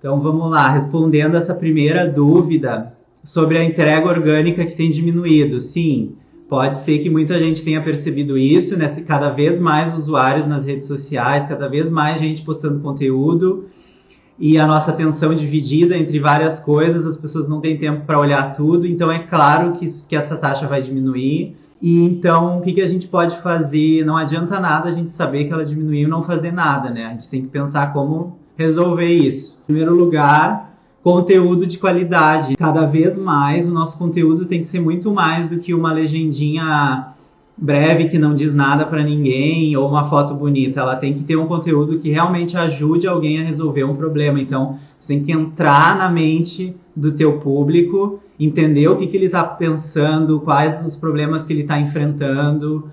Então vamos lá, respondendo essa primeira dúvida sobre a entrega orgânica que tem diminuído. Sim, pode ser que muita gente tenha percebido isso, né? Cada vez mais usuários nas redes sociais, cada vez mais gente postando conteúdo e a nossa atenção dividida entre várias coisas, as pessoas não têm tempo para olhar tudo, então é claro que essa taxa vai diminuir. E então, o que a gente pode fazer? Não adianta nada a gente saber que ela diminuiu e não fazer nada, né? A gente tem que pensar como resolver isso. Em primeiro lugar, conteúdo de qualidade. Cada vez mais o nosso conteúdo tem que ser muito mais do que uma legendinha breve que não diz nada para ninguém ou uma foto bonita. Ela tem que ter um conteúdo que realmente ajude alguém a resolver um problema. Então, você tem que entrar na mente do teu público, entender o que ele está pensando, quais os problemas que ele está enfrentando,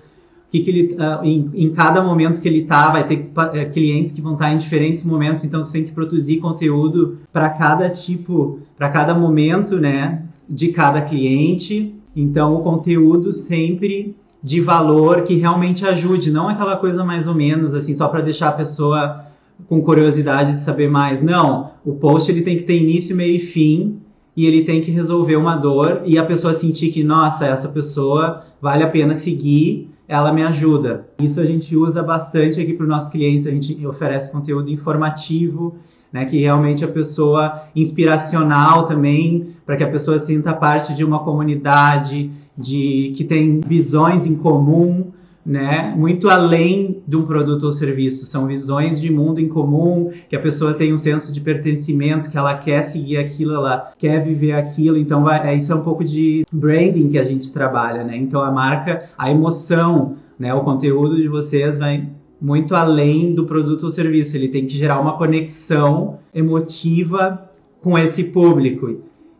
em cada momento que ele está, vai ter clientes que vão estar em diferentes momentos, então você tem que produzir conteúdo para cada tipo, para cada momento, né, de cada cliente. Então o conteúdo sempre de valor que realmente ajude, não aquela coisa mais ou menos, assim, só para deixar a pessoa com curiosidade de saber mais. Não, o post ele tem que ter início, meio e fim, e ele tem que resolver uma dor, e a pessoa sentir que, nossa, essa pessoa vale a pena seguir, ela me ajuda. Isso a gente usa bastante aqui para os nossos clientes, a gente oferece conteúdo informativo, né, que realmente a pessoa, inspiracional também, para que a pessoa sinta parte de uma comunidade, que tem visões em comum, né, muito além de um produto ou serviço, são visões de mundo em comum, que a pessoa tem um senso de pertencimento, que ela quer seguir aquilo, ela quer viver aquilo, então isso é um pouco de branding que a gente trabalha, né, então a marca, a emoção, né, o conteúdo de vocês vai muito além do produto ou serviço, ele tem que gerar uma conexão emotiva com esse público.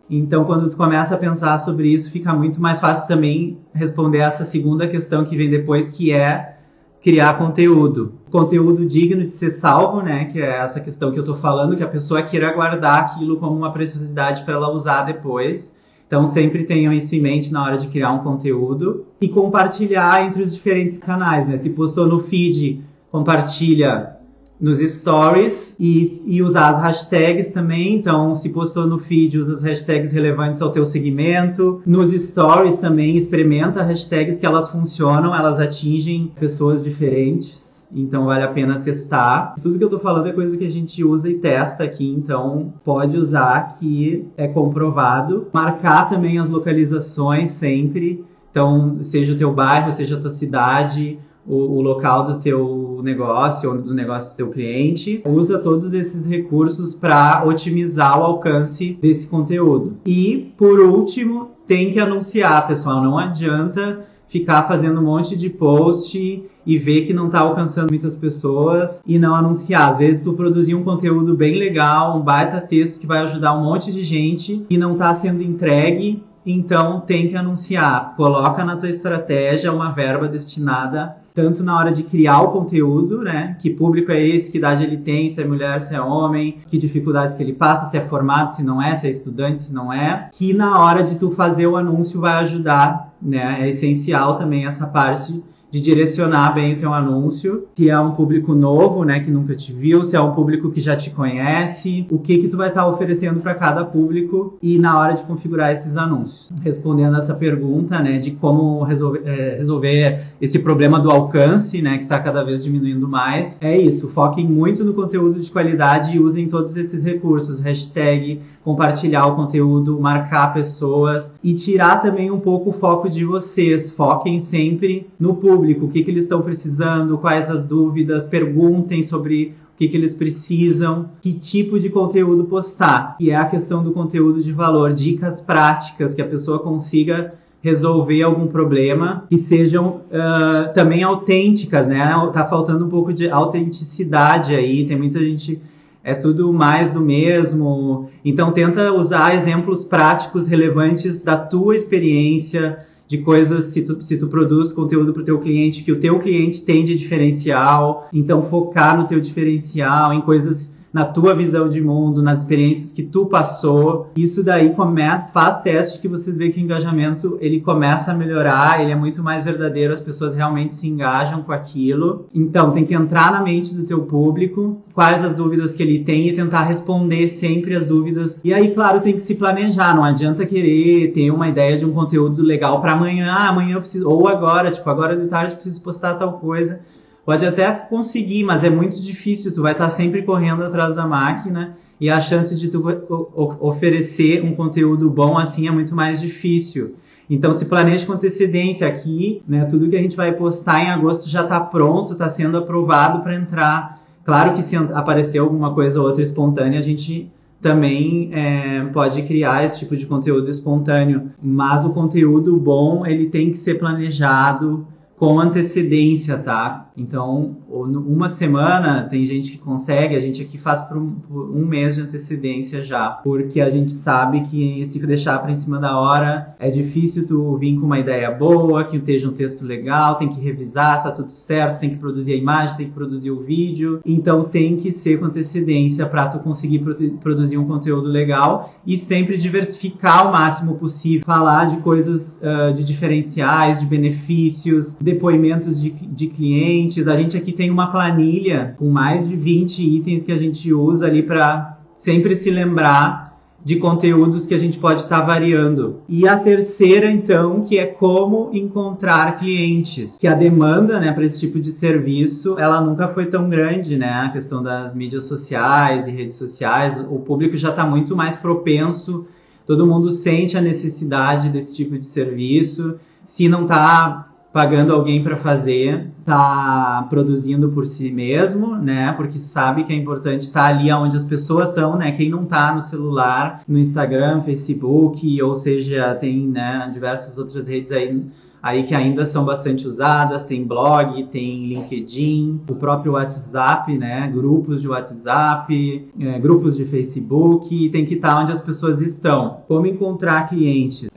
Então, quando tu começa a pensar sobre isso, fica muito mais fácil também responder essa segunda questão que vem depois, que é criar conteúdo. Conteúdo digno de ser salvo, né? Que é essa questão que eu tô falando, que a pessoa queira guardar aquilo como uma preciosidade para ela usar depois. Então, sempre tenham isso em mente na hora de criar um conteúdo. E compartilhar entre os diferentes canais, né? Se postou no feed, compartilha nos stories e usar as hashtags também. Então, se postou no feed, usa as hashtags relevantes ao teu segmento. Nos stories também, experimenta hashtags que elas funcionam, elas atingem pessoas diferentes. Então, vale a pena testar. Tudo que eu tô falando é coisa que a gente usa e testa aqui, então pode usar, que é comprovado. Marcar também as localizações sempre. Então, seja o teu bairro, seja a tua cidade, o local do teu negócio ou do negócio do teu cliente. Usa todos esses recursos para otimizar o alcance desse conteúdo. E, por último, tem que anunciar, pessoal. Não adianta ficar fazendo um monte de post e ver que não está alcançando muitas pessoas e não anunciar. Às vezes tu produzir um conteúdo bem legal, um baita texto que vai ajudar um monte de gente e não está sendo entregue, então tem que anunciar. Coloca na tua estratégia uma verba destinada tanto na hora de criar o conteúdo, né? Que público é esse, que idade ele tem, se é mulher, se é homem, que dificuldades que ele passa, se é formado, se não é, se é estudante, se não é. Que na hora de tu fazer o anúncio vai ajudar, né? É essencial também essa parte de direcionar bem o teu anúncio, se é um público novo, né, que nunca te viu, se é um público que já te conhece, o que tu vai estar oferecendo para cada público e na hora de configurar esses anúncios. Respondendo essa pergunta, né, de como resolver esse problema do alcance, né, que está cada vez diminuindo mais, é isso, foquem muito no conteúdo de qualidade e usem todos esses recursos, hashtag, compartilhar o conteúdo, marcar pessoas e tirar também um pouco o foco de vocês. Foquem sempre no público, o que eles estão precisando, quais as dúvidas, perguntem sobre o que eles precisam, que tipo de conteúdo postar, que é a questão do conteúdo de valor, dicas práticas, que a pessoa consiga resolver algum problema, que sejam também autênticas, né? Tá faltando um pouco de autenticidade aí, tem muita gente... É tudo mais do mesmo. Então, tenta usar exemplos práticos, relevantes da tua experiência, de coisas, se tu produz conteúdo para o teu cliente, que o teu cliente tem de diferencial. Então, focar no teu diferencial, em coisas na tua visão de mundo, nas experiências que tu passou. Isso daí faz teste que vocês veem que o engajamento ele começa a melhorar, ele é muito mais verdadeiro, as pessoas realmente se engajam com aquilo. Então tem que entrar na mente do teu público, quais as dúvidas que ele tem e tentar responder sempre as dúvidas. E aí, claro, tem que se planejar, não adianta querer ter uma ideia de um conteúdo legal para amanhã, amanhã eu preciso, ou agora, tipo, agora de tarde eu preciso postar tal coisa. Pode até conseguir, mas é muito difícil, tu vai estar sempre correndo atrás da máquina e a chance de tu oferecer um conteúdo bom assim é muito mais difícil. Então se planeje com antecedência aqui, né? Tudo que a gente vai postar em agosto já está pronto, está sendo aprovado para entrar. Claro que se aparecer alguma coisa ou outra espontânea, a gente também pode criar esse tipo de conteúdo espontâneo, mas o conteúdo bom ele tem que ser planejado com antecedência, tá? Então, uma semana, tem gente que consegue, a gente aqui faz por um mês de antecedência já, porque a gente sabe que se deixar para em cima da hora, é difícil tu vir com uma ideia boa, que esteja um texto legal, tem que revisar, tá tudo certo, tem que produzir a imagem, tem que produzir o vídeo, então tem que ser com antecedência para tu conseguir produzir um conteúdo legal e sempre diversificar o máximo possível, falar de coisas de diferenciais, de benefícios, depoimentos de clientes. A gente aqui tem uma planilha com mais de 20 itens que a gente usa ali para sempre se lembrar de conteúdos que a gente pode estar variando. E a terceira, então, que é como encontrar clientes. Que a demanda, né, para esse tipo de serviço, ela nunca foi tão grande, né? A questão das mídias sociais e redes sociais, o público já está muito mais propenso, todo mundo sente a necessidade desse tipo de serviço. Se não está pagando alguém para fazer, tá produzindo por si mesmo, né? Porque sabe que é importante estar ali onde as pessoas estão, né? Quem não tá no celular, no Instagram, Facebook, ou seja, tem, né, diversas outras redes aí que ainda são bastante usadas, tem blog, tem LinkedIn, o próprio WhatsApp, né? Grupos de WhatsApp, grupos de Facebook, tem que estar onde as pessoas estão. Como encontrar clientes?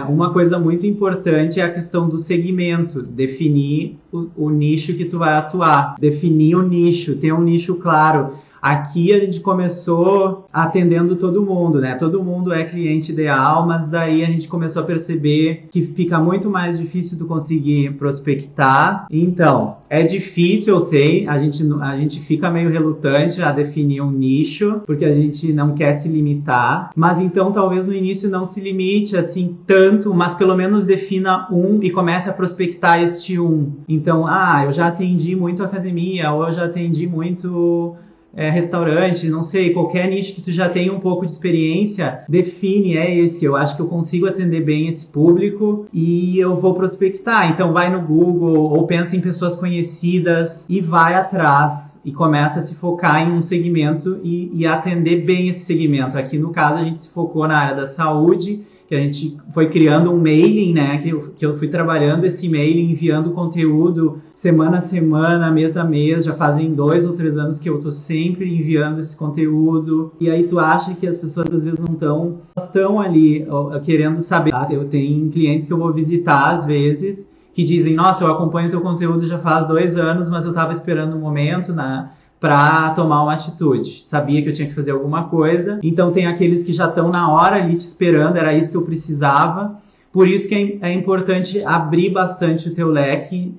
Uma coisa muito importante é a questão do segmento, definir o nicho que tu vai atuar, definir o nicho, ter um nicho claro. Aqui a gente começou atendendo todo mundo, né? Todo mundo é cliente ideal, mas daí a gente começou a perceber que fica muito mais difícil tu conseguir prospectar. Então, é difícil, eu sei, a gente fica meio relutante a definir um nicho, porque a gente não quer se limitar, mas então talvez no início não se limite assim tanto, mas pelo menos defina um e comece a prospectar este um. Então, eu já atendi muito academia, ou eu já atendi muito restaurante, não sei, qualquer nicho que tu já tenha um pouco de experiência, define, esse, eu acho que eu consigo atender bem esse público e eu vou prospectar. Então vai no Google ou pensa em pessoas conhecidas e vai atrás e começa a se focar em um segmento e atender bem esse segmento. Aqui no caso a gente se focou na área da saúde, que a gente foi criando um mailing, né, que eu fui trabalhando esse mailing, enviando conteúdo semana a semana, mês a mês, já fazem 2 ou 3 anos que eu tô sempre enviando esse conteúdo, e aí tu acha que as pessoas às vezes não estão ali querendo saber. Eu tenho clientes que eu vou visitar às vezes, que dizem, nossa, eu acompanho teu conteúdo já faz 2 anos, mas eu tava esperando um momento, para tomar uma atitude. Sabia que eu tinha que fazer alguma coisa. Então tem aqueles que já estão na hora ali te esperando, era isso que eu precisava. Por isso que é importante abrir bastante o teu leque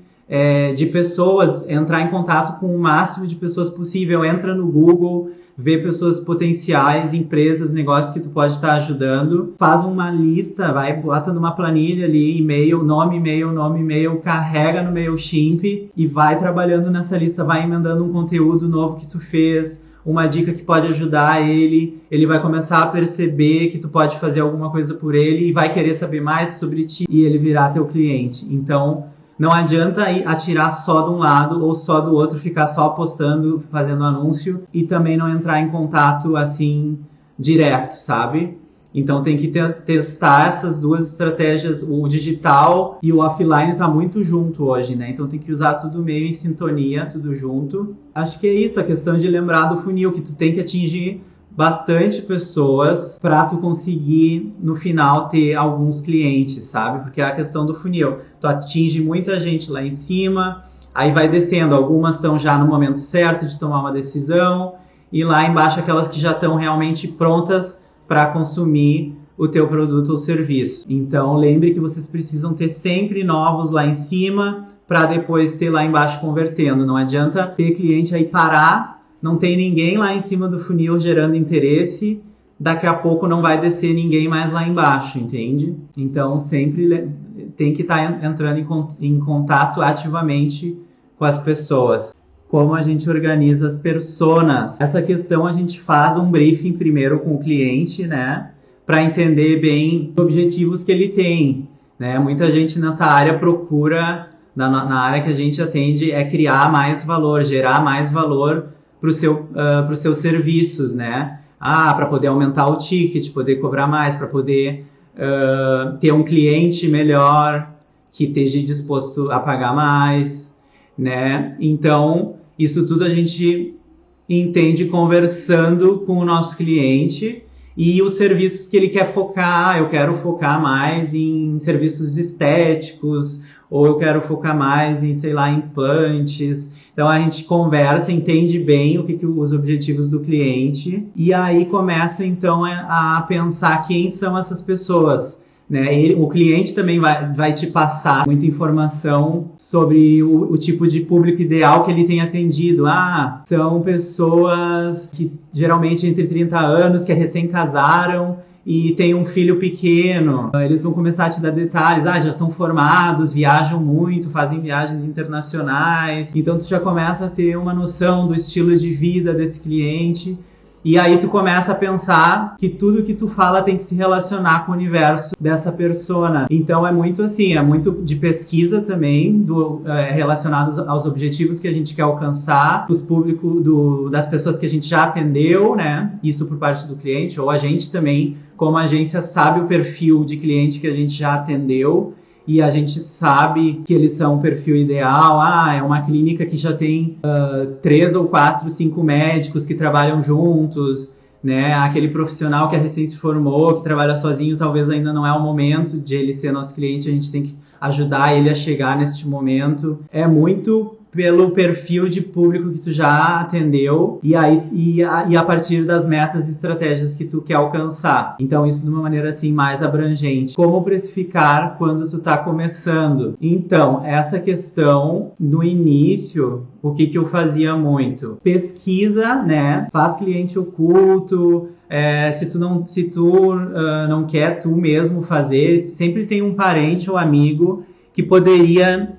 de pessoas, entrar em contato com o máximo de pessoas possível. Entra no Google, vê pessoas potenciais, empresas, negócios que tu pode estar ajudando. Faz uma lista, bota numa planilha ali, e-mail, nome, e-mail, carrega no MailChimp e vai trabalhando nessa lista, vai emendando um conteúdo novo que tu fez, uma dica que pode ajudar ele vai começar a perceber que tu pode fazer alguma coisa por ele e vai querer saber mais sobre ti e ele virar teu cliente. Então, não adianta atirar só de um lado ou só do outro, ficar só postando, fazendo anúncio e também não entrar em contato assim direto, sabe? Então tem que testar essas duas estratégias. O digital e o offline tá muito junto hoje, né? Então tem que usar tudo meio em sintonia, tudo junto. Acho que é isso, a questão de lembrar do funil, que tu tem que atingir bastante pessoas para tu conseguir no final ter alguns clientes, sabe? Porque é a questão do funil, tu atinge muita gente lá em cima, aí vai descendo, algumas estão já no momento certo de tomar uma decisão e lá embaixo aquelas que já estão realmente prontas para consumir o teu produto ou serviço. Então lembre que vocês precisam ter sempre novos lá em cima para depois ter lá embaixo convertendo. Não adianta ter cliente aí parar, não tem ninguém lá em cima do funil gerando interesse, daqui a pouco não vai descer ninguém mais lá embaixo, entende? Então sempre tem que estar entrando em contato ativamente com as pessoas. Como a gente organiza as personas? Essa questão a gente faz um briefing primeiro com o cliente, né? Para entender bem os objetivos que ele tem, né? Muita gente nessa área procura, na área que a gente atende, é criar mais valor, gerar mais valor para os seus serviços, né? Para poder aumentar o ticket, poder cobrar mais, para poder ter um cliente melhor, que esteja disposto a pagar mais, né? Então, isso tudo a gente entende conversando com o nosso cliente e os serviços que ele quer focar. Eu quero focar mais em serviços estéticos, ou eu quero focar mais em, sei lá, implantes. Então a gente conversa, entende bem o que os objetivos do cliente e aí começa então a pensar quem são essas pessoas, né? O cliente também vai te passar muita informação sobre o tipo de público ideal que ele tem atendido. São pessoas que geralmente entre 30 anos, que recém-casaram e tem um filho pequeno. Eles vão começar a te dar detalhes. Já são formados, viajam muito, fazem viagens internacionais. Então tu já começa a ter uma noção do estilo de vida desse cliente. E aí tu começa a pensar que tudo que tu fala tem que se relacionar com o universo dessa persona. Então é muito assim, é muito de pesquisa também, relacionados aos objetivos que a gente quer alcançar, os públicos das pessoas que a gente já atendeu, né? Isso por parte do cliente, ou a gente também, como agência, sabe o perfil de cliente que a gente já atendeu. E a gente sabe que eles são um perfil ideal. É uma clínica que já tem 3 ou 4, 5 médicos que trabalham juntos, né? Aquele profissional que recém se formou, que trabalha sozinho, talvez ainda não é o momento de ele ser nosso cliente. A gente tem que ajudar ele a chegar neste momento. É muito pelo perfil de público que tu já atendeu e a partir das metas e estratégias que tu quer alcançar. Então isso de uma maneira assim mais abrangente. Como precificar quando tu tá começando? Então, essa questão no início, o que eu fazia muito? Pesquisa, né? Faz cliente oculto. Se tu não quer tu mesmo fazer, sempre tem um parente ou amigo que poderia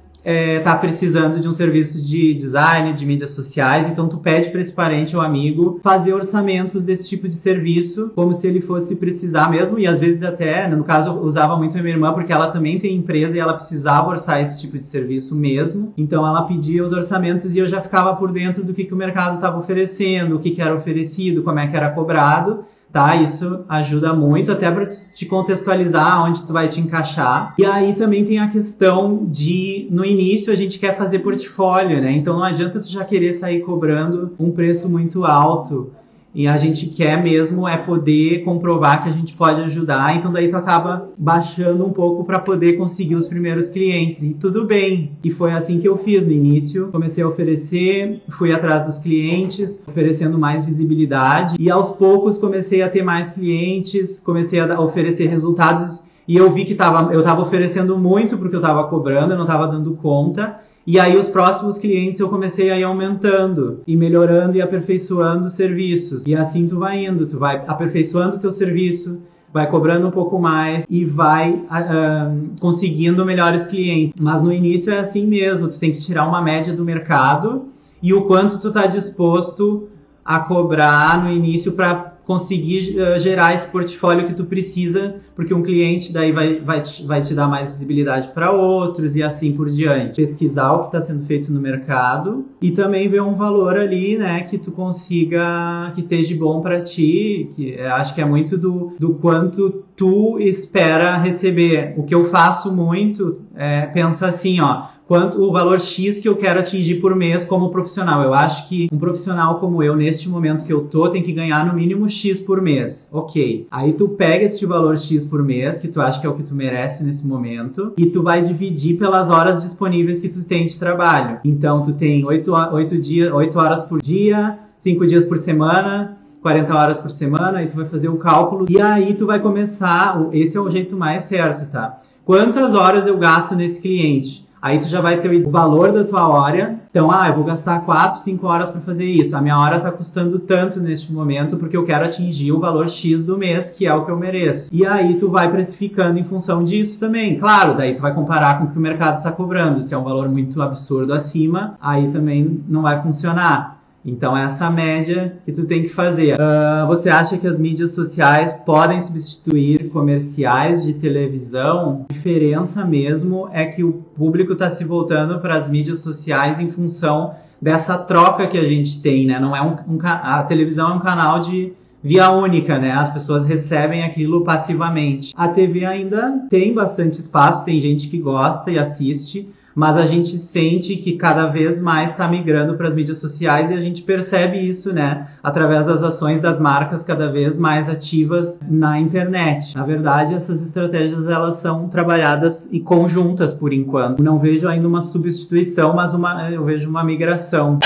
tá precisando de um serviço de design, de mídias sociais, então tu pede para esse parente ou amigo fazer orçamentos desse tipo de serviço, como se ele fosse precisar mesmo, e às vezes até, no caso, eu usava muito a minha irmã, porque ela também tem empresa e ela precisava orçar esse tipo de serviço mesmo, então ela pedia os orçamentos e eu já ficava por dentro do que o mercado estava oferecendo, o que era oferecido, como é que era cobrado, tá? Isso ajuda muito até para te contextualizar onde tu vai te encaixar. E aí também tem a questão de, no início, a gente quer fazer portfólio, né? Então não adianta tu já querer sair cobrando um preço muito alto. E a gente quer mesmo poder comprovar que a gente pode ajudar. Então daí tu acaba baixando um pouco para poder conseguir os primeiros clientes. E tudo bem. E foi assim que eu fiz no início. Comecei a oferecer, fui atrás dos clientes, oferecendo mais visibilidade. E aos poucos comecei a ter mais clientes, comecei a oferecer resultados. E eu vi que eu estava oferecendo muito porque eu estava cobrando, eu não estava dando conta. E aí os próximos clientes eu comecei a ir aumentando e melhorando e aperfeiçoando os serviços. E assim tu vai indo, tu vai aperfeiçoando o teu serviço, vai cobrando um pouco mais e vai conseguindo melhores clientes. Mas no início é assim mesmo, tu tem que tirar uma média do mercado e o quanto tu tá disposto a cobrar no início para conseguir gerar esse portfólio que tu precisa, porque um cliente daí vai te dar mais visibilidade para outros e assim por diante. Pesquisar o que está sendo feito no mercado e também ver um valor ali, né, que tu consiga, que esteja bom para ti, que acho que é muito do quanto tu espera receber. O que eu faço muito é pensar assim, quanto o valor X que eu quero atingir por mês como profissional. Eu acho que um profissional como eu, neste momento que eu tô, tem que ganhar no mínimo X por mês. Ok. Aí tu pega este valor X por mês, que tu acha que é o que tu merece nesse momento, e tu vai dividir pelas horas disponíveis que tu tem de trabalho. Então, tu tem 8 horas por dia, 5 dias por semana, 40 horas por semana, aí tu vai fazer o cálculo e aí tu vai começar, esse é o jeito mais certo, tá? Quantas horas eu gasto nesse cliente? Aí tu já vai ter o valor da tua hora. Então, eu vou gastar 4, 5 horas para fazer isso. A minha hora está custando tanto neste momento porque eu quero atingir o valor X do mês, que é o que eu mereço. E aí tu vai precificando em função disso também. Claro, daí tu vai comparar com o que o mercado está cobrando. Se é um valor muito absurdo acima, aí também não vai funcionar. Então, essa média que tu tem que fazer. Você acha que as mídias sociais podem substituir comerciais de televisão? A diferença mesmo é que o público está se voltando para as mídias sociais em função dessa troca que a gente tem, né? Não é a televisão é um canal de via única, né? As pessoas recebem aquilo passivamente. A TV ainda tem bastante espaço, tem gente que gosta e assiste, mas a gente sente que cada vez mais está migrando para as mídias sociais e a gente percebe isso, né, através das ações das marcas cada vez mais ativas na internet. Na verdade, essas estratégias elas são trabalhadas e conjuntas por enquanto. Não vejo ainda uma substituição, mas eu vejo uma migração.